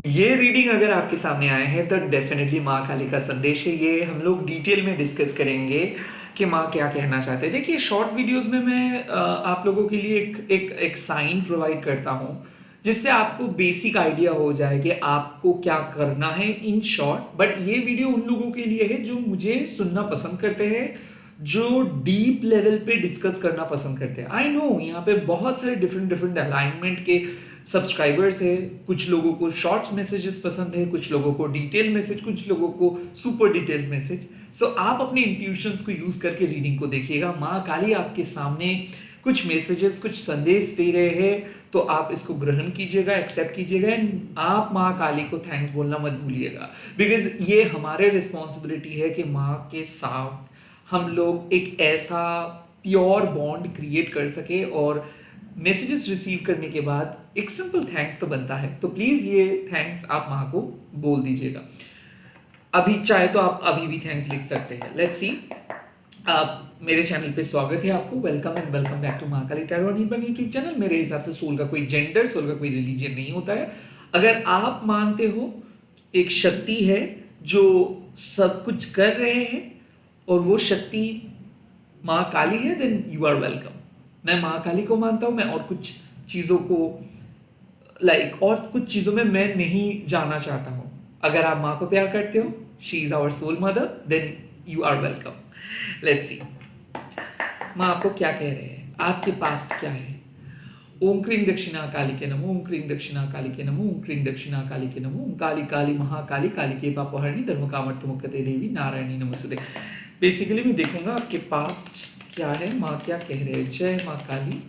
ये रीडिंग अगर आपके सामने आए हैं तो डेफिनेटली माँ काली का संदेश है। ये हम लोग डिटेल में डिस्कस करेंगे कि माँ क्या कहना चाहते हैं। देखिए, शॉर्ट वीडियोस में मैं आप लोगों के लिए एक साइन प्रोवाइड करता हूँ जिससे आपको बेसिक आइडिया हो जाए कि आपको क्या करना है इन शॉर्ट। बट ये वीडियो उन लोगों के लिए है जो मुझे सुनना पसंद करते हैं, जो डीप लेवल पे डिस्कस करना पसंद करते हैं। आई नो यहाँ पे बहुत सारे डिफरेंट डिफरेंट अलाइनमेंट के सब्सक्राइबर्स है। कुछ लोगों को शॉर्ट्स मैसेजेस पसंद है, कुछ लोगों को डिटेल मैसेज, कुछ लोगों को सुपर डिटेल्स मैसेज। सो आप अपने इंट्यूशंस को यूज करके रीडिंग को देखिएगा। माँ काली आपके सामने कुछ मैसेजेस, कुछ संदेश दे रहे हैं, तो आप इसको ग्रहण कीजिएगा, एक्सेप्ट कीजिएगा। एंड आप माँ काली को थैंक्स बोलना मत भूलिएगा, बिकॉज ये हमारे रिस्पॉन्सिबिलिटी है कि माँ के साथ हम लोग एक ऐसा प्योर बॉन्ड क्रिएट कर सके। और मैसेजेस रिसीव करने के बाद एक सिंपल थैंक्स तो बनता है, तो प्लीज ये थैंक्स आप माँ को बोल दीजिएगा। अभी चाहे तो आप अभी भी थैंक्स लिख सकते हैं। Let's see. आप मेरे चैनल पे स्वागत है आपको। Welcome and welcome back to Mahakali tarot Neelban YouTube channel. मेरे हिसाब से सोल का कोई जेंडर, सोल का कोई रिलीजन नहीं होता है। अगर आप मानते हो एक शक्ति है जो सब कुछ कर रहे हैं और वो शक्ति माँ काली है, देन यू आर वेलकम। मैं माँ काली को मानता हूँ। मैं और कुछ चीज़ों को और कुछ चीज़ों में मैं नहीं जाना चाहता हूँ। अगर आप माँ को प्यार करते हो, she is our soul mother, then you are welcome. Let's see माँ आपको क्या कह रहे हैं, आपके पास्ट क्या है। ओम क्रीं दक्षिणा काली के नमो, ओम क्रीं दक्षिणा काली के नमो, ओम क्रीं दक्षिणा काली के नमो, ओम काली काली महाकाली काली के पापहरणी धर्म कामर्थ मुक्ते देवी नारायणी नमस्ते। बेसिकली मैं देखूंगा आपके पास्ट क्या है, माँ क्या कह रहे हैं। जय माँ काली।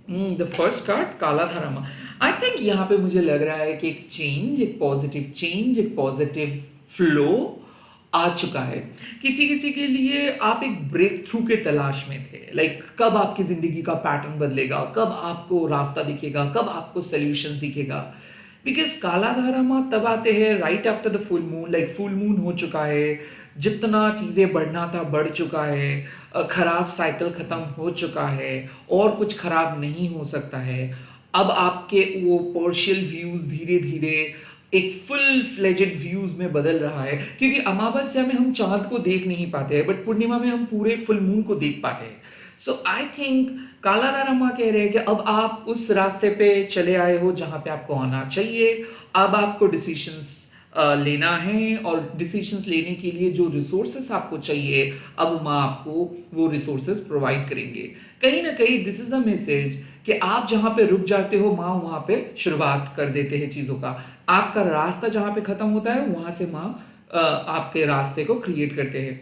द फर्स्ट कार्ड काला धर्म। आई थिंक यहाँ पे मुझे लग रहा है कि एक चेंज, एक पॉजिटिव चेंज, एक पॉजिटिव फ्लो आ चुका है। किसी किसी के लिए आप एक ब्रेक थ्रू के तलाश में थे। कब आपकी जिंदगी का पैटर्न बदलेगा, कब आपको रास्ता दिखेगा, कब आपको सोल्यूशन दिखेगा। बिकॉज काला धारामा तब आते हैं right after the full moon. Full moon हो चुका है, जितना चीज़ें बढ़ना था बढ़ चुका है, खराब साइकिल खत्म हो चुका है और कुछ खराब नहीं हो सकता है। अब आपके वो पार्शियल व्यूज धीरे धीरे एक फुल फ्लेजेड व्यूज में बदल रहा है, क्योंकि अमावस्या में हम चांद को देख नहीं पाते हैं, बट पूर्णिमा में हम पूरे फुल मून को देख पाते हैं। सो आई थिंक काला नारामा कह रहे हैं कि अब आप उस रास्ते पे चले आए हो जहां पे आपको आना चाहिए। अब आपको डिसीशंस लेना है, और डिसीजंस लेने के लिए जो रिसोर्सेस आपको चाहिए, अब माँ आपको वो रिसोर्सेस प्रोवाइड करेंगे। कहीं ना कहीं दिस इज अ मैसेज कि आप जहां पे रुक जाते हो, माँ वहां पे शुरुआत कर देते हैं चीजों का। आपका रास्ता जहां पे खत्म होता है, वहां से माँ आपके रास्ते को क्रिएट करते हैं।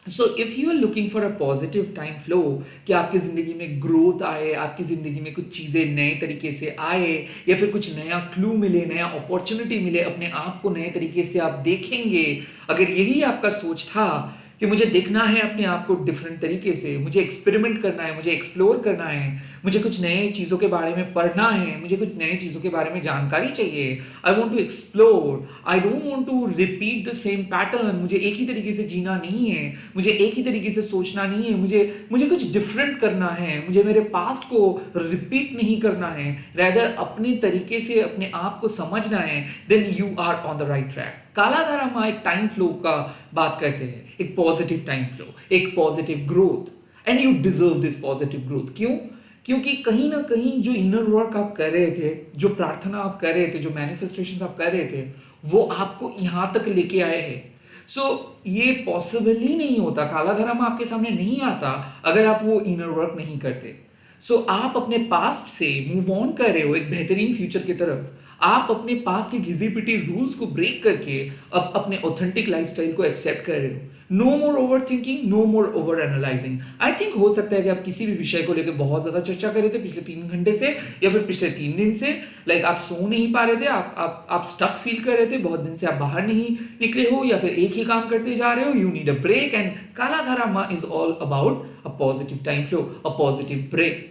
So if you are looking for a positive time flow, कि आपकी जिंदगी में ग्रोथ आए, आपकी जिंदगी में कुछ चीजें नए तरीके से आए, या फिर कुछ नया क्लू मिले, नया अपॉर्चुनिटी मिले, अपने आप को नए तरीके से आप देखेंगे, अगर यही आपका सोच था कि मुझे देखना है अपने आप को डिफरेंट तरीके से, मुझे एक्सपेरिमेंट करना है, मुझे एक्सप्लोर करना है, मुझे कुछ नए चीज़ों के बारे में पढ़ना है, मुझे कुछ नए चीज़ों के बारे में जानकारी चाहिए, I want to explore, I don't want to repeat the same pattern, मुझे एक ही तरीके से जीना नहीं है, मुझे एक ही तरीके से सोचना नहीं है, मुझे कुछ डिफरेंट करना है, मुझे मेरे पास्ट को रिपीट नहीं करना है, रैदर अपने तरीके से अपने आप को समझना है, then you are on the right track. Kala Dhara एक टाइम फ्लो का बात करते हैं, एक पॉजिटिव टाइम फ्लो, एक positive growth, and you deserve this positive growth. क्यों? क्योंकि कहीं ना कहीं जो इनर वर्क आप कर रहे थे, जो प्रार्थना आप कर रहे थे, जो मैनिफेस्टेशन आप कर रहे थे, वो आपको यहां तक लेके आए हैं। सो ये पॉसिबल ही नहीं होता, काला धर्म आपके सामने नहीं आता अगर आप वो इनर वर्क नहीं करते। आप अपने पास्ट से मूव ऑन कर रहे हो एक बेहतरीन फ्यूचर की तरफ। आप अपने पास्ट के घिसी पिटी रूल्स को ब्रेक करके अब अपने ऑथेंटिक लाइफस्टाइल को एक्सेप्ट कर रहे हो। No more overthinking, no more overanalysing. I think हो सकता है कि आप किसी भी विषय को लेकर बहुत ज्यादा चर्चा कर रहे थे पिछले 3 घंटे से, या फिर पिछले 3 दिन से। आप सो नहीं पा रहे थे, आप स्टक फील कर रहे थे, बहुत दिन से आप बाहर नहीं निकले हो, या फिर एक ही काम करते जा रहे हो। You need a break, and Kala Dhara माँ is all about a positive time flow, a positive break,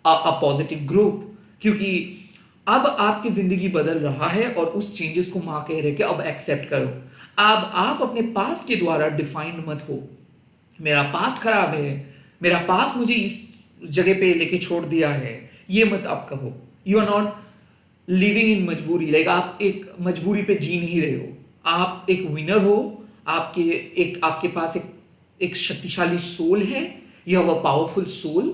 a positive growth. क्योंकि अब आपकी जिंदगी बदल रहा है, और उस चेंजेस को माँ कह रहे कि अब एक्सेप्ट करो। अब आप अपने पास्ट के द्वारा डिफाइंड मत हो। मेरा पास्ट खराब है, मेरा पास्ट मुझे इस जगह पे लेके छोड़ दिया है, ये मत आप कहो। You are not living in मजबूरी, लाइक आप एक मजबूरी पे जी नहीं रहे हो, आप एक विनर हो, आपके पास एक शक्तिशाली सोल है, you have a powerful soul,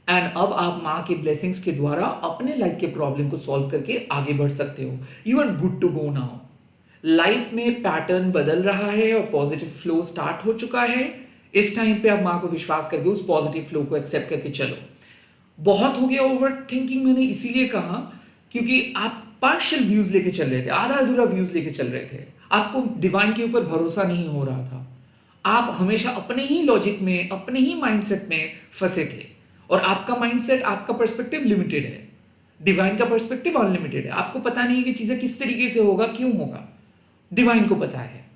and अब आप माँ के ब्लेसिंग्स के द्वारा अपने लाइफ के प्रॉब्लम को सॉल्व करके आगे बढ़ सकते हो। You are good to go now. Life में पैटर्न बदल रहा है और पॉजिटिव फ्लो स्टार्ट हो चुका है। इस टाइम पे आप माँ को विश्वास करके उस पॉजिटिव फ्लो को एक्सेप्ट करके चलो। बहुत हो गया ओवर थिंकिंग, मैंने इसीलिए कहा क्योंकि आप पार्शियल व्यूज लेके चल रहे थे, आधा अधूरा व्यूज लेके चल रहे थे, आपको डिवाइन के ऊपर भरोसा नहीं हो रहा था, आप हमेशा अपने ही लॉजिक में, अपने ही माइंडसेट में फंसे थे, और आपका माइंडसेट, आपका पर्सपेक्टिव लिमिटेड है, डिवाइन का पर्सपेक्टिव अनलिमिटेड है। आपको पता नहीं है कि चीजें किस तरीके से होगा, क्यों होगा, डिवाइन को पता है।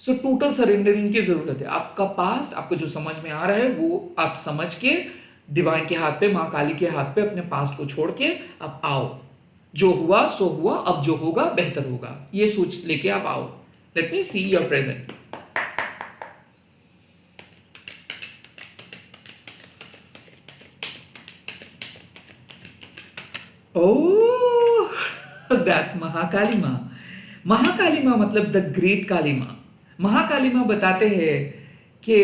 सो टोटल सरेंडरिंग की जरूरत है। आपका पास्ट, आपको जो समझ में आ रहा है वो आप समझ के डिवाइन के हाथ पे, माँ काली के हाथ पे अपने पास्ट को छोड़ के आप आओ। जो हुआ सो हुआ, अब जो होगा बेहतर होगा, ये सोच लेके आप आओ। Late me see your present. Oh, that's Mahakali माँ। महाकाली माँ मतलब द ग्रेट काली माँ। महाकाली माँ बताते हैं कि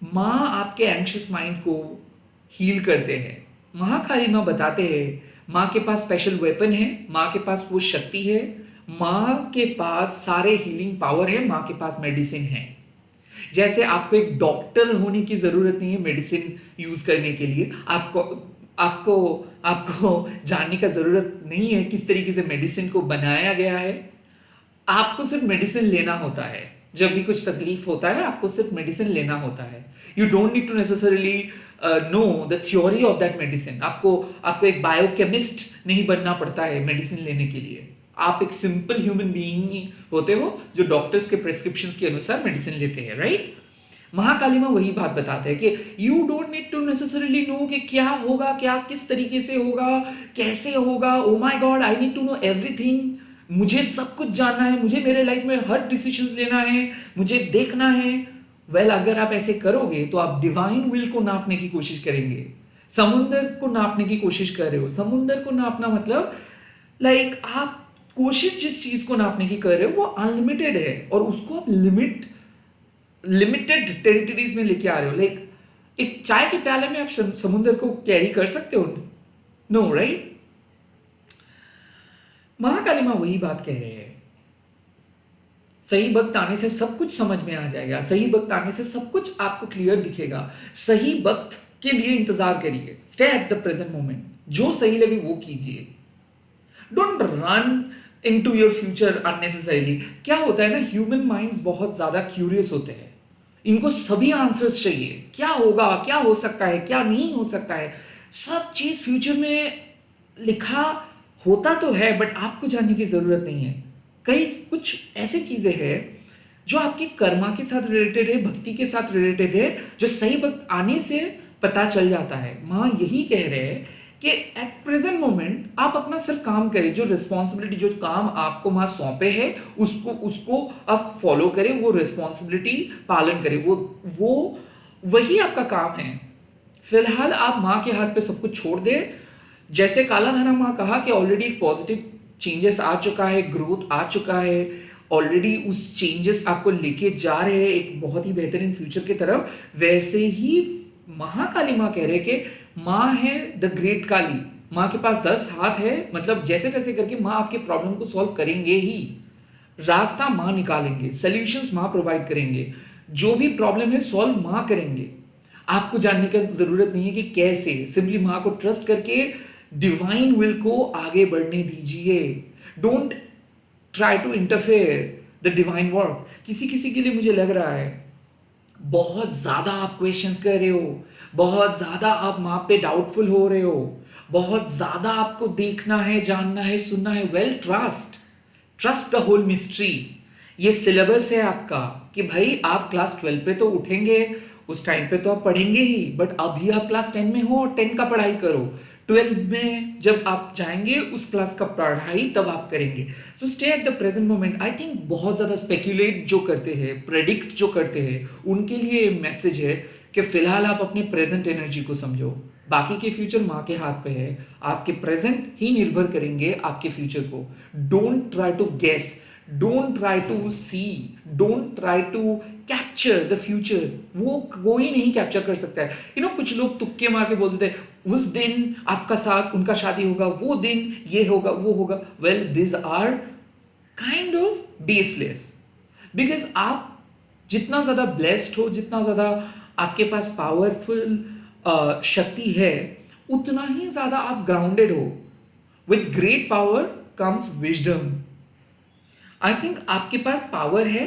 माँ आपके एंशियस माइंड को हील करते हैं। महाकाली माँ बताते हैं माँ के पास स्पेशल वेपन है, माँ के पास वो शक्ति है, माँ के पास सारे हीलिंग पावर है, माँ के पास मेडिसिन है। जैसे आपको एक डॉक्टर होने की जरूरत नहीं है मेडिसिन यूज करने के लिए, आपको आपको आपको जानने का जरूरत नहीं है किस तरीके से मेडिसिन को बनाया गया है। आपको सिर्फ मेडिसिन लेना होता है। जब भी कुछ तकलीफ होता है आपको सिर्फ मेडिसिन लेना होता है। You don't need to necessarily know the theory of that medicine. आपको आपको एक बायोकेमिस्ट नहीं बनना पड़ता है मेडिसिन लेने के लिए। आप एक सिंपल ह्यूमन बीइंग ही होते हो जो डॉक्टर्स के प्रेस्क्रिप्शंस के अनुसार मेडिसिन लेते हैं, राइट? महाकाली माँ वही बात बताते हैं कि you don't need to necessarily know कि क्या होगा, क्या किस तरीके से होगा, कैसे होगा। Oh my God, I need to know everything. मुझे सब कुछ जानना है, मुझे मेरे लाइफ में हर डिसीजंस लेना है, मुझे देखना है। वेल, अगर आप ऐसे करोगे तो आप डिवाइन विल को नापने की कोशिश करेंगे, समुंदर को नापने की कोशिश कर रहे हो। समुंदर को नापना मतलब लाइक आप कोशिश जिस चीज को नापने की कर रहे हो वो अनलिमिटेड है और उसको आप लिमिटेड टेरिटरीज में लेके आ रहे हो। लाइक एक चाय के प्याले में आप समुंदर को कैरी कर सकते हो? No, right? महाकाली माँ वही बात कह रहे हैं। सही वक्त आने से सब कुछ समझ में आ जाएगा, सही वक्त आने से सब कुछ आपको क्लियर दिखेगा। सही वक्त के लिए इंतजार करिए, stay at the present moment, जो सही लगे वो कीजिए। Don't run into your future unnecessarily. क्या होता है ना, ह्यूमन माइंड्स बहुत ज्यादा क्यूरियस होते हैं, इनको सभी आंसर्स चाहिए। क्या होगा, क्या हो सकता है, क्या नहीं हो सकता है, सब चीज फ्यूचर में लिखा होता तो है बट आपको जानने की जरूरत नहीं है। कई कुछ ऐसी चीजें हैं जो आपके कर्मा के साथ रिलेटेड है, भक्ति के साथ रिलेटेड है, जो सही वक्त आने से पता चल जाता है। माँ यही कह रहे हैं कि एट प्रेजेंट मोमेंट आप अपना सिर्फ काम करें, जो रिस्पॉन्सिबिलिटी, जो काम आपको माँ सौंपे है उसको उसको आप फॉलो करें, वो रिस्पॉन्सिबिलिटी पालन करें, वो वही आपका काम है। फिलहाल आप माँ के हाथ पे सब कुछ छोड़ दे। जैसे काला धरा माँ कहा कि ऑलरेडी एक पॉजिटिव चेंजेस आ चुका है, ग्रोथ आ चुका है, ऑलरेडी उस चेंजेस आपको लेके जा रहे हैं एक बहुत ही बेहतरीन फ्यूचर की तरफ। वैसे ही महाकाली माँ कह रहे कि माँ है द ग्रेट काली, माँ के पास 10 हाथ है, मतलब जैसे तैसे करके माँ आपके प्रॉब्लम को सॉल्व करेंगे ही, रास्ता माँ निकालेंगे, सॉल्यूशंस माँ प्रोवाइड करेंगे, जो भी प्रॉब्लम है सॉल्व माँ करेंगे। आपको जानने की जरूरत नहीं है कि कैसे, सिंपली माँ को ट्रस्ट करके डिवाइन विल को आगे बढ़ने दीजिए। Don't try to interfere the divine work. किसी किसी के लिए मुझे लग रहा है बहुत ज्यादा आप क्वेश्चंस कर रहे हो, बहुत ज्यादा आप माँ पे डाउटफुल हो रहे हो, बहुत ज्यादा आपको देखना है, जानना है, सुनना है। Well, trust the whole mystery. ये सिलेबस है आपका कि भाई आप क्लास 12 पे तो उठेंगे, उस टाइम पे तो आप पढ़ेंगे ही, बट अभी आप क्लास 10 में हो, 10 का पढ़ाई करो। 12 में जब आप जाएंगे उस क्लास का पढ़ाई तब आप करेंगे। So stay at the present moment. I think बहुत ज्यादा स्पेक्यूलेट जो करते हैं, प्रेडिक्ट जो करते हैं, उनके लिए मैसेज है कि फिलहाल आप अपनी प्रेजेंट एनर्जी को समझो। बाकी के फ्यूचर माँ के हाथ पे है, आपके प्रेजेंट ही निर्भर करेंगे आपके फ्यूचर को। Don't try to guess, don't try to see, don't try to capture the future. वो कोई नहीं कैप्चर कर सकता है। कुछ लोग तुक्के मार के बोल देते हैं उस दिन आपका साथ उनका शादी होगा, वो दिन ये होगा वो होगा। Well this are kind of baseless, because आप जितना ज्यादा ब्लेस्ड हो, जितना ज्यादा आपके पास पावरफुल शक्ति है, उतना ही ज्यादा आप ग्राउंडेड हो। With great power comes wisdom. I think आपके पास पावर है,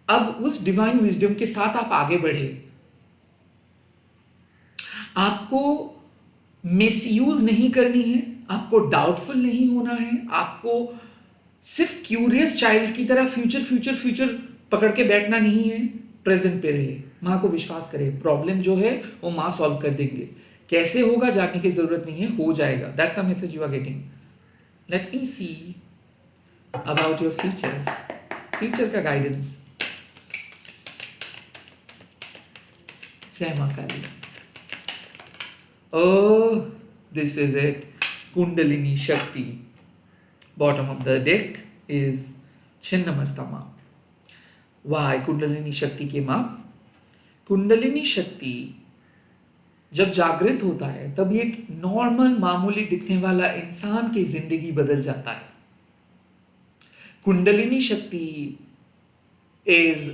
अब उस डिवाइन विजडम के साथ आप आगे बढ़े। आपको मिसयूज नहीं करनी है, आपको डाउटफुल नहीं होना है, आपको सिर्फ क्यूरियस चाइल्ड की तरह फ्यूचर फ्यूचर फ्यूचर पकड़ के बैठना नहीं है। प्रेजेंट पे रहे, माँ को विश्वास करें, प्रॉब्लम जो है वो माँ सॉल्व कर देंगे। कैसे होगा जानने की जरूरत नहीं है, हो जाएगा। That's the message you are getting. Let me see about your future, future का गाइडेंस। जय माँ Kali. Oh, this is it, kundalini shakti. Bottom of the deck is Chhinnamasta माँ। वाह, कुंडलिनी शक्ति की माँ। कुंडलिनी शक्ति जब जागृत होता है तब एक नॉर्मल मामूली दिखने वाला इंसान की जिंदगी बदल जाता है। कुंडलिनी शक्ति is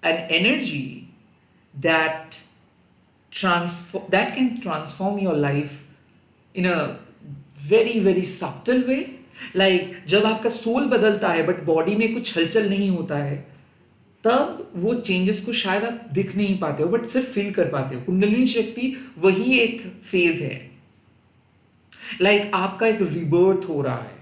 an energy that can transform your life in a very very subtle way. Like जब आपका सोल बदलता है बट बॉडी में कुछ हलचल नहीं होता है, तब वो चेंजेस को शायद आप दिख नहीं पाते हो बट सिर्फ फील कर पाते हो। कुंडलिनी शक्ति वही एक फेज है। लाइक आपका एक रिबर्थ हो रहा है।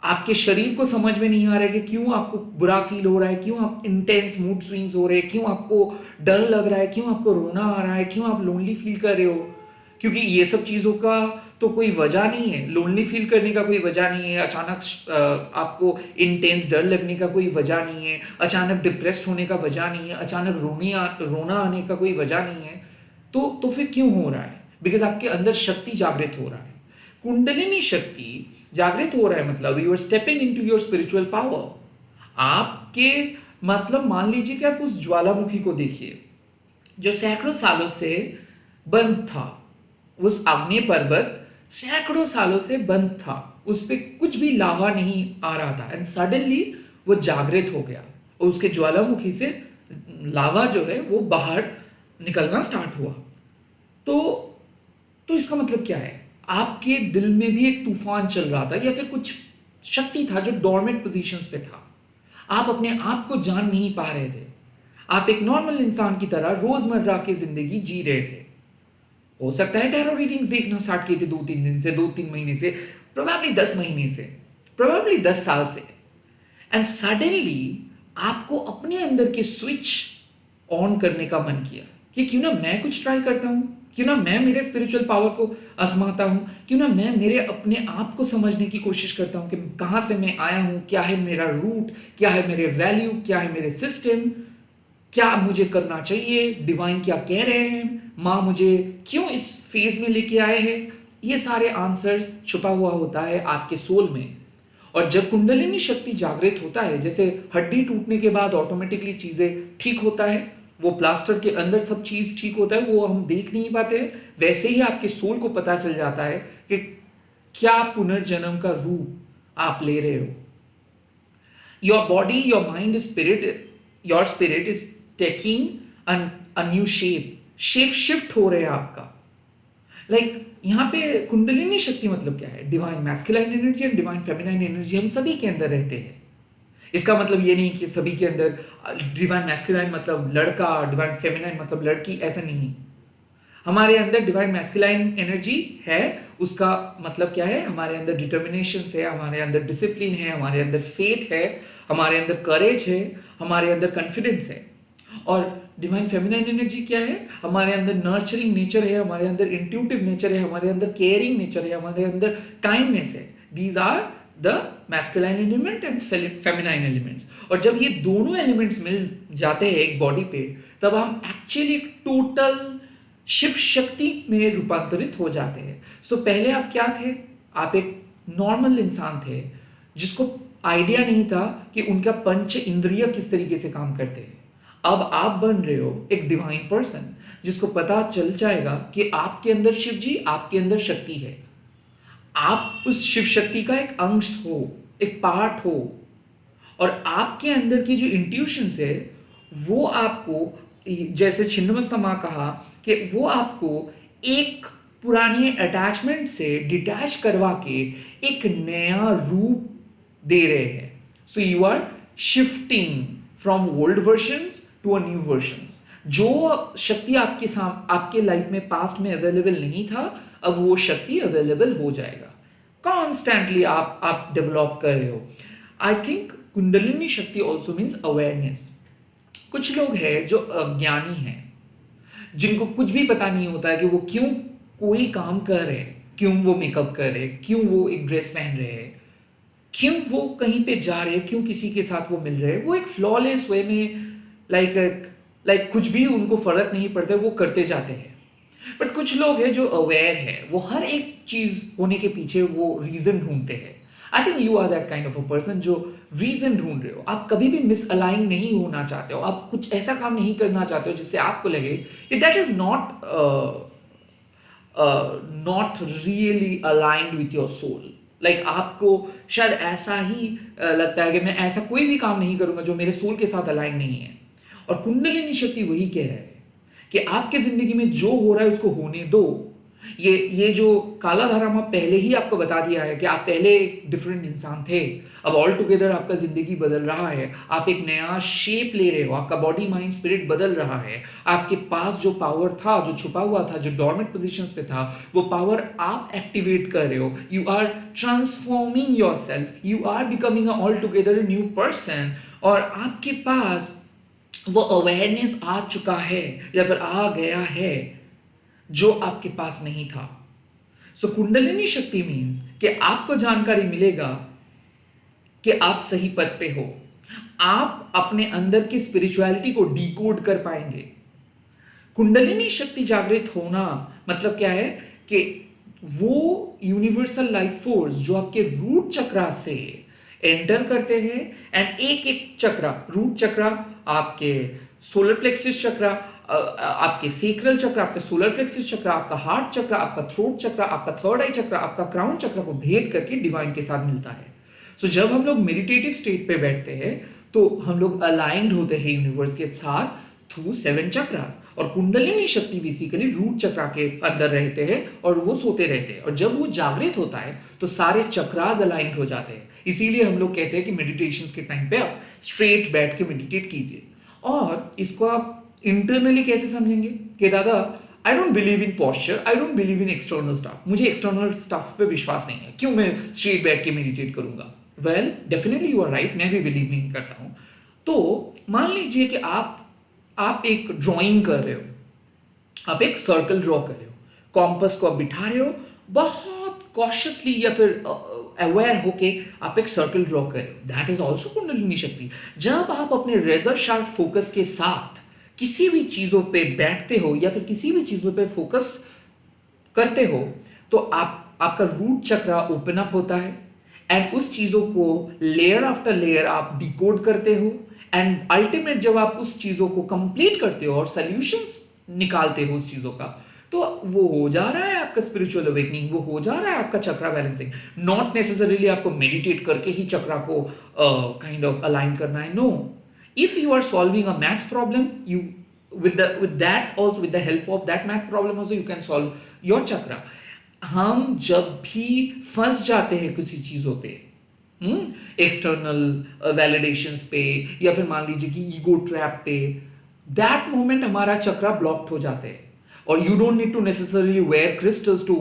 आपके शरीर को समझ में नहीं आ रहा है कि क्यों आपको बुरा फील हो रहा है, क्यों आप इंटेंस मूड स्विंग्स हो रहे हैं, क्यों आपको डर लग रहा है, क्यों आपको रोना आ रहा है, क्यों आप लोनली फील कर रहे हो। क्योंकि ये सब चीजों का तो कोई वजह नहीं है। लोनली फील करने का कोई वजह नहीं है, अचानक आपको इंटेंस डर लगने का कोई वजह नहीं है, अचानक डिप्रेस्ड होने का वजह नहीं है, अचानक रोना आने का कोई वजह नहीं है। तो फिर क्यों हो रहा है? बिकॉज आपके अंदर शक्ति जागृत हो रहा है। कुंडलिनी शक्ति जागृत हो रहा है मतलब you are stepping into your spiritual power. आपके मतलब मान लीजिए कि आप उस ज्वालामुखी को देखिए जो सैकड़ों सालों से बंद था। उस आग्नेय पर्वत सैकड़ों सालों से बंद था, उस पर कुछ भी लावा नहीं आ रहा था, एंड सडनली वो जागृत हो गया और उसके ज्वालामुखी से लावा जो है वो बाहर निकलना स्टार्ट हुआ। तो इसका मतलब क्या है? आपके दिल में भी एक तूफान चल रहा था या फिर कुछ शक्ति था जो डॉर्मेंट पोजीशंस पे था। आप अपने आप को जान नहीं पा रहे थे। आप एक नॉर्मल इंसान की तरह रोजमर्रा की जिंदगी जी रहे थे। हो सकता है टैरो रीडिंग्स देखना स्टार्ट किए थे 2-3 दिन से, 2-3 महीने से, प्रोबेबली 10 महीने से, प्रोबेबली 10 साल से, एंड सडनली आपको अपने अंदर के स्विच ऑन करने का मन किया कि क्यों ना मैं कुछ ट्राई करता हूं, क्यों ना मैं मेरे स्पिरिचुअल पावर को आजमाता हूं, क्यों ना मैं मेरे अपने आप को समझने की कोशिश करता हूं कि कहां से मैं आया हूं, क्या है मेरा रूट, क्या है मेरे वैल्यू, क्या है मेरे सिस्टम, क्या मुझे करना चाहिए, डिवाइन क्या कह रहे हैं, माँ मुझे क्यों इस फेज में लेके आए हैं। ये सारे आंसर्स छुपा हुआ होता है आपके सोल में। और जब कुंडलिनी शक्ति जागृत होता है, जैसे हड्डी टूटने के बाद ऑटोमेटिकली चीजें ठीक होता है, वो प्लास्टर के अंदर सब चीज ठीक होता है, वो हम देख नहीं पाते, वैसे ही आपके सोल को पता चल जाता है कि क्या पुनर्जन्म का रूप आप ले रहे हो। Your body, your mind, spirit, your spirit is taking a new shape, shift हो रहे हैं आपका। लाइक यहाँ पे कुंडलिनी शक्ति मतलब क्या है? Divine masculine energy and divine feminine energy हम सभी के अंदर रहते हैं। इसका मतलब ये नहीं कि सभी के अंदर डिवाइन मैस्कुलाइन मतलब लड़का, डिवाइन फेमिनाइन मतलब लड़की, ऐसा नहीं। हमारे अंदर डिवाइन मैस्कुलाइन एनर्जी है, उसका मतलब क्या है? हमारे अंदर डिटर्मिनेशन है, हमारे अंदर डिसिप्लिन है, हमारे अंदर फेथ है, हमारे अंदर करेज है, हमारे अंदर कॉन्फिडेंस है। और डिवाइन फेमिनाइन एनर्जी क्या है? हमारे अंदर नर्चरिंग नेचर है, हमारे अंदर इंट्यूटिव नेचर है, हमारे अंदर केयरिंग नेचर है, हमारे अंदर काइंडनेस है। These are the masculine element and feminine elements. और जब ये दोनों एलिमेंट्स मिल जाते हैं एक बॉडी पे, तब हम एक्चुअली एक टोटल शिव शक्ति में रूपांतरित हो जाते हैं। सो पहले आप क्या थे? आप एक नॉर्मल इंसान थे जिसको आइडिया नहीं था कि उनका पंच इंद्रिय किस तरीके से काम करते हैं। अब आप बन रहे हो एक डिवाइन पर्सन जिसको पता चल जाएगा कि आपके अंदर शिव जी, आपके अंदर शक्ति है। आप उस शिव शक्ति का एक अंश हो, एक पार्ट हो, और आपके अंदर की जो इंट्यूशंस है वो आपको, जैसे छिन्नमस्ता कहा, कि वो आपको एक पुराने अटैचमेंट से डिटैच करवा के एक नया रूप दे रहे हैं। So you are shifting from old versions to a new versions. जो शक्ति आपके लाइफ में पास्ट में अवेलेबल नहीं था, अब वो शक्ति अवेलेबल हो जाएगा। कॉन्स्टेंटली आप डेवलप कर रहे हो। आई थिंक कुंडलिनी शक्ति ऑल्सो मीन्स अवेयरनेस। कुछ लोग हैं जो अज्ञानी हैं, जिनको कुछ भी पता नहीं होता है कि वो क्यों कोई काम कर रहे हैं, क्यों वो मेकअप कर रहे हैं, क्यों वो एक ड्रेस पहन रहे हैं, क्यों वो कहीं पे जा रहे हैं, क्यों किसी के साथ वो मिल रहे हैं। वो एक फ्लॉलेस वे में लाइक कुछ भी उनको फर्क नहीं पड़ता, वो करते जाते हैं। बट कुछ लोग हैं जो अवेयर है, वो हर एक चीज होने के पीछे वो रीजन ढूंढते हैं। I think you are that kind of a person जो रीजन ढूंढ रहे हो। आप कभी भी मिसअलाइन नहीं होना चाहते हो, आप कुछ ऐसा काम नहीं करना चाहते हो जिससे आपको लगे कि that is not really aligned with your soul. Like आपको शायद ऐसा ही लगता है कि मैं ऐसा कोई भी काम नहीं करूंगा जो मेरे सोल के साथ अलाइन नहीं है। और कुंडलिनी शक्ति वही कह रहा है कि आपके जिंदगी में जो हो रहा है उसको होने दो। ये जो काला धारामा पहले ही आपको बता दिया है कि आप पहले डिफरेंट इंसान थे, अब ऑल टुगेदर आपका जिंदगी बदल रहा है, आप एक नया शेप ले रहे हो, आपका बॉडी माइंड स्पिरिट बदल रहा है। आपके पास जो पावर था, जो छुपा हुआ था, जो डॉर्मेंट पोजीशंस पे था, वो पावर आप एक्टिवेट कर रहे हो। You are transforming yourself, you are becoming a altogether new person. और आपके पास वो अवेयरनेस आ चुका है या फिर आ गया है जो आपके पास नहीं था। सो कुंडलिनी शक्ति मीन्स कि आपको जानकारी मिलेगा कि आप सही पद पे हो। आप अपने अंदर की स्पिरिचुअलिटी को डिकोड कर पाएंगे। कुंडलिनी शक्ति जागृत होना मतलब क्या है कि वो यूनिवर्सल लाइफ फोर्स जो आपके रूट चक्रा से एंटर करते हैं, एंड एक एक चक्रा, रूट चक्रा, आपके सोलर प्लेक्सिस चक्रा, आपके सेक्रल चक्र, आपका सोलर प्लेक्सिस चक्र, आपका हार्ट चक्र, आपका थ्रोट चक्र, आपका थर्ड आई चक्र, आपका क्राउन चक्र को भेद करके डिवाइन के साथ मिलता है। सो जब हम लोग मेडिटेटिव स्टेट पे बैठते हैं तो हम लोग अलाइंड होते हैं यूनिवर्स के साथ थ्रू 7 चक्रास। और कुंडलिनी शक्ति बेसिकली रूट चक्र के अंदर रहते हैं और वो सोते रहते हैं, और जब वो जागृत होता है तो सारे चक्रास अलाइंड हो जाते हैं। इसीलिए हम लोग कहते हैं कि मेडिटेशन के टाइम पे आप स्ट्रेट बैठ के मेडिटेट कीजिए। और इसको आप इंटरनली कैसे समझेंगे कि दादा I don't believe in posture, I don't believe in external stuff, मुझे एक्सटर्नल स्टफ पे विश्वास नहीं है, क्यों मैं स्ट्रेट बैठ के मेडिटेट करूंगा। Well definitely you are right, मैं भी बिलीव नहीं करता हूं। तो मान लीजिए कि आप एक ड्राइंग कर रहे हो, आप एक सर्कल ड्रॉ कर रहे हो, कॉम्पस को आप बिठा रहे हो, बहुत कॉशियसली या फिर अवेयर होके आप एक सर्कल ड्रॉ कर रहे हो। दैट इज ऑल्सो कुंडलिनी शक्ति। जब आप अपने रेजर शार्प फोकस के साथ किसी भी चीजों पे बैठते हो या फिर किसी भी चीजों पे फोकस करते हो तो आपका रूट चक्र ओपन अप होता है, एंड उस चीजों को लेयर आफ्टर लेयर आप डिकोड करते हो, एंड अल्टीमेट जब आप उस चीजों को कंप्लीट करते हो और सॉल्यूशंस निकालते हो उस चीजों का, तो वो हो जा रहा है आपका स्पिरिचुअल अवेकनिंग, वो हो जा रहा है आपका चक्रा बैलेंसिंग। नॉट नेसेसरीली आपको मेडिटेट करके ही चक्रा को काइंड ऑफ अलाइन करना है, no. If you are solving a math problem, you with the help of that math problem also you can solve your chakra. हम जब भी फंस जाते हैं किसी चीजों पे, एक्सटर्नल वैलिडेशंस पे, या फिर मान लीजिए कि ईगो ट्रैप पे, दैट मोमेंट हमारा चक्रा ब्लॉक्ड हो जाते हैं। और you don't need to necessarily wear crystals to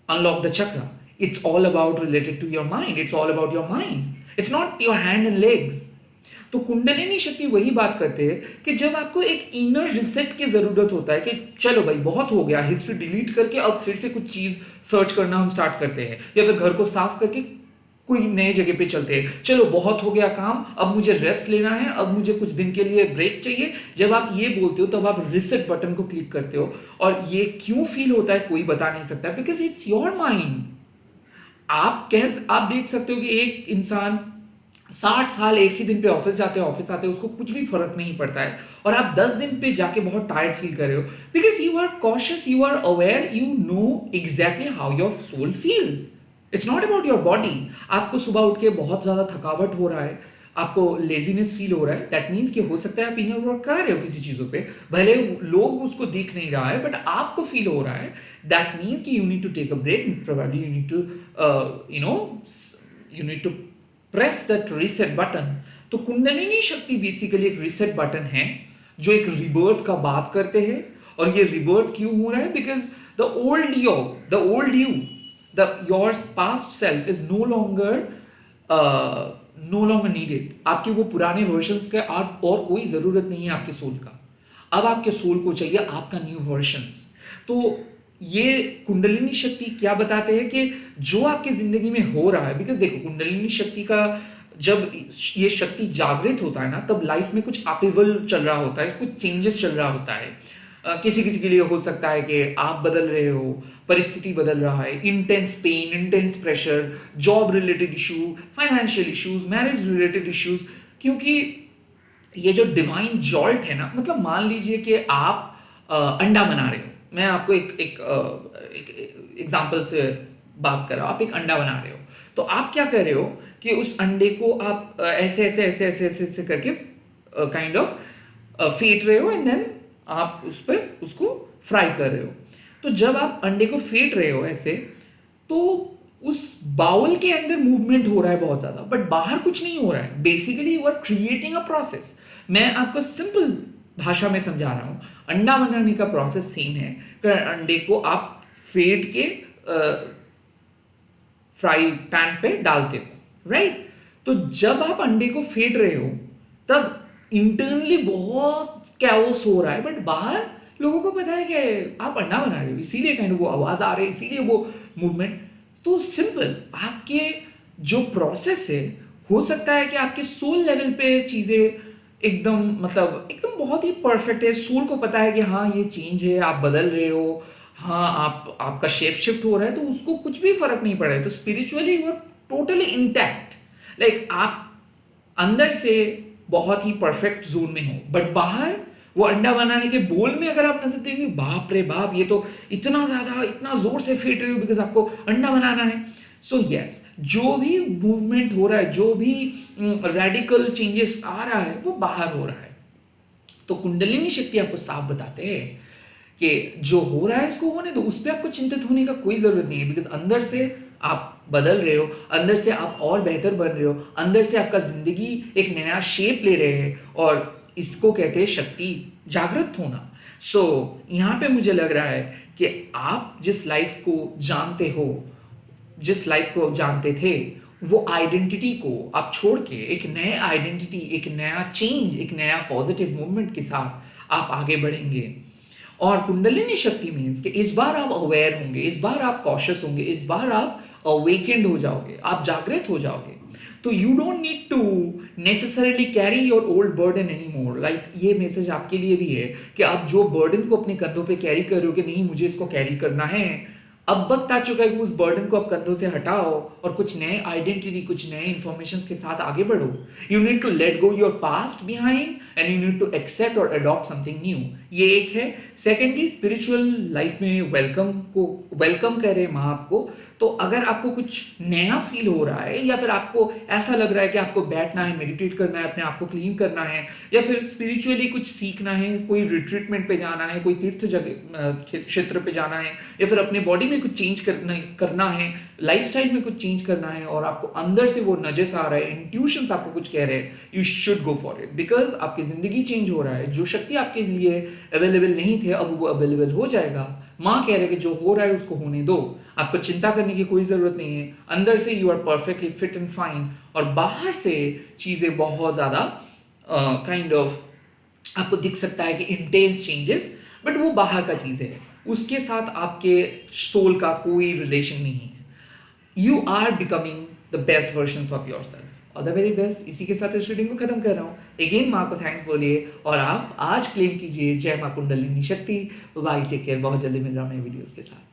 unlock the chakra. It's all about related to your mind. It's all about your mind. It's not your hand and legs. तो कुंडलिनी शक्ति वही बात करते हैं कि जब आपको एक इनर रिसेट की जरूरत होता है कि चलो भाई बहुत हो गया, हिस्ट्री डिलीट करके अब फिर से कुछ चीज सर्च करना हम स्टार्ट करते हैं, या फिर घर को साफ करके कोई नए जगह पे चलते हैं, चलो बहुत हो गया काम, अब मुझे रेस्ट लेना है, अब मुझे कुछ दिन के लिए ब्रेक चाहिए। जब आप ये बोलते हो तब आप रिसेट बटन को क्लिक करते हो, और ये क्यों फील होता है कोई बता नहीं सकता, बिकॉज इट्स योर माइंड। आप देख सकते हो कि एक इंसान 60 साल एक ही दिन पे ऑफिस आते हैं, उसको कुछ भी फर्क नहीं पड़ता है, और आप 10 दिन पे जाके बहुत टायर्ड फील कर रहे हो, because you are conscious, you are aware, you know exactly how your soul feels. It's not about your body. आपको सुबह उठ के बहुत ज्यादा थकावट हो रहा है, आपको लेजीनेस फील हो रहा है, दैट मीन्स कि हो सकता है आप इनर वर्क कर रहे हो किसी चीजों पे, भले लोग उसको देख नहीं रहा है, बट आपको फील हो रहा है, दैट मीन्स कि you need to take a break, probably you need to you need to press that reset button. तो कुंडलिनी शक्ति बेसिकली एक रीसेट बटन है जो एक रिबर्थ का बात करते हैं। और ये रिबर्थ क्यों हो रहा है, because the old you, your past self is no longer needed. आपके वो पुराने वर्जन्स का और कोई जरूरत नहीं है आपके सोल का। अब आपके सोल को चाहिए आपका न्यू वर्जन्स। तो ये कुंडलिनी शक्ति क्या बताते हैं कि जो आपकी जिंदगी में हो रहा है, बिकॉज देखो कुंडलिनी शक्ति का जब ये शक्ति जागृत होता है ना, तब लाइफ में कुछ अपीवल चल रहा होता है, कुछ चेंजेस चल रहा होता है। किसी किसी के लिए हो सकता है कि आप बदल रहे हो, परिस्थिति बदल रहा है, intense pen, intense pressure, job related issue, financial issues, marriage related issues. क्योंकि ये जो डिवाइन जॉल्ट है ना, मतलब मान लीजिए कि आप अंडा बना रहे हो, मैं आपको एक एग्जांपल से बात कर रहा हूँ। आप एक अंडा बना रहे हो, तो आप क्या कर रहे हो कि उस अंडे को आप ऐसे ऐसे ऐसे ऐसे ऐसे ऐसे करके काइंड ऑफ फेंट रहे हो, एंड देन आप उस पर उसको फ्राई कर रहे हो। तो जब आप अंडे को फेंट रहे हो ऐसे, तो उस बाउल के अंदर मूवमेंट हो रहा है बहुत ज्यादा, बट बाहर कुछ नहीं हो रहा है। Basically you are creating a process. मैं आपको सिंपल भाषा में समझा रहा हूं। अंडा बनाने का प्रोसेस सेम है कि अंडे को आप फेंट के फ्राई पैन पे डालते हो, राइट। तो जब आप अंडे को फेंट रहे हो, तब इंटरनली बहुत कैओस हो रहा है, बट बाहर लोगों को पता है कि आप अंडा बना रहे हो, इसीलिए काइंड वो आवाज आ रही है, इसीलिए वो मूवमेंट। तो सिंपल आपके जो प्रोसेस है, हो सकता है कि आपके सोल लेवल पे चीजें एकदम मतलब एकदम बहुत ही परफेक्ट है, सोल को पता है कि हाँ ये चेंज है, आप बदल रहे हो, हाँ आपका शेप शिफ्ट हो रहा है, तो उसको कुछ भी फर्क नहीं पड़ रहा है। तो spiritually you are totally intact, like आप अंदर से बहुत ही परफेक्ट जोन में हो, बट बाहर वो अंडा बनाने के बोल में अगर आप नजर देंगे, बाप रे बाप, ये तो इतना ज्यादा इतना जोर से फेंट रहे हो बिकॉज आपको अंडा बनाना है। सो यस, जो भी मूवमेंट हो रहा है, जो भी रेडिकल चेंजेस आ रहा है, वो बाहर हो रहा है। तो कुंडलिनी शक्ति आपको साफ बताते हैं कि जो हो रहा है उसको होने दो, उस पर आपको चिंतित होने का कोई जरूरत नहीं है, बिकॉज अंदर से आप बदल रहे हो, अंदर से आप और बेहतर बन रहे हो, अंदर से आपका जिंदगी एक नया शेप ले रहे हैं, और इसको कहते हैं शक्ति जागृत होना। सो यहाँ पे मुझे लग रहा है कि आप जिस लाइफ को जानते हो, जिस लाइफ को जानते थे, वो आइडेंटिटी को आप छोड़ के एक नए आइडेंटिटी, एक नया चेंज, एक नया पॉजिटिव मूवमेंट के साथ आप आगे बढ़ेंगे। और कुंडलिनी शक्ति मीन्स कि इस बार आप अवेयर होंगे, इस बार आप कॉशियस होंगे, इस बार आप अवेकेंड हो जाओगे, आप जागृत हो जाओगे। तो you don't need to necessarily carry your old burden any more. Like ये मैसेज आपके लिए भी है कि आप जो बर्डन को अपने कंधों पे कैरी कर रहे हो कि नहीं मुझे इसको कैरी करना है, अब वक्त आ चुका है कि उस बर्डन को आप कंधों से हटाओ और कुछ नए आइडेंटिटी, कुछ नए इंफॉर्मेशन के साथ आगे बढ़ो। You need to let go your past behind and you need to accept और अडॉप्ट समथिंग न्यू। ये एक है। सेकेंडली, स्पिरिचुअल लाइफ में वेलकम कर रहे हैं माँ आपको। तो अगर आपको कुछ नया फील हो रहा है, या फिर आपको ऐसा लग रहा है कि आपको बैठना है, मेडिटेट करना है, अपने आप को क्लीन करना है, या फिर स्पिरिचुअली कुछ सीखना है, कोई रिट्रीटमेंट पे जाना है, कोई तीर्थ जगह क्षेत्र पे जाना है, या फिर अपने बॉडी में कुछ चेंज करना है, लाइफस्टाइल में कुछ चेंज करना है, और आपको अंदर से वो नजस आ रहा है, इंट्यूशंस आपको कुछ कह रहे हैं, you should go for it, because आपकी जिंदगी चेंज हो रहा है। जो शक्ति आपके लिए अवेलेबल नहीं थे, अब वो अवेलेबल हो जाएगा। माँ कह रहे कि जो हो रहा है उसको होने दो, आपको चिंता करने की कोई जरूरत नहीं है। अंदर से you are perfectly fit and fine, और बाहर से चीजें बहुत ज्यादा काइंड ऑफ आपको दिख सकता है कि इंटेंस चेंजेस, बट वो बाहर का चीज है, उसके साथ आपके सोल का कोई रिलेशन नहीं है। You are becoming the best version of your self और द वेरी बेस्ट। इसी के साथ इस रीडिंग को खत्म कर रहा हूँ। अगेन माँ को थैंक्स बोलिए और आप आज क्लेम कीजिए जय माँ कुंडलिनी शक्ति। बाय, टेक केयर, बहुत जल्दी मिल रहा हूँ नए वीडियोस के साथ।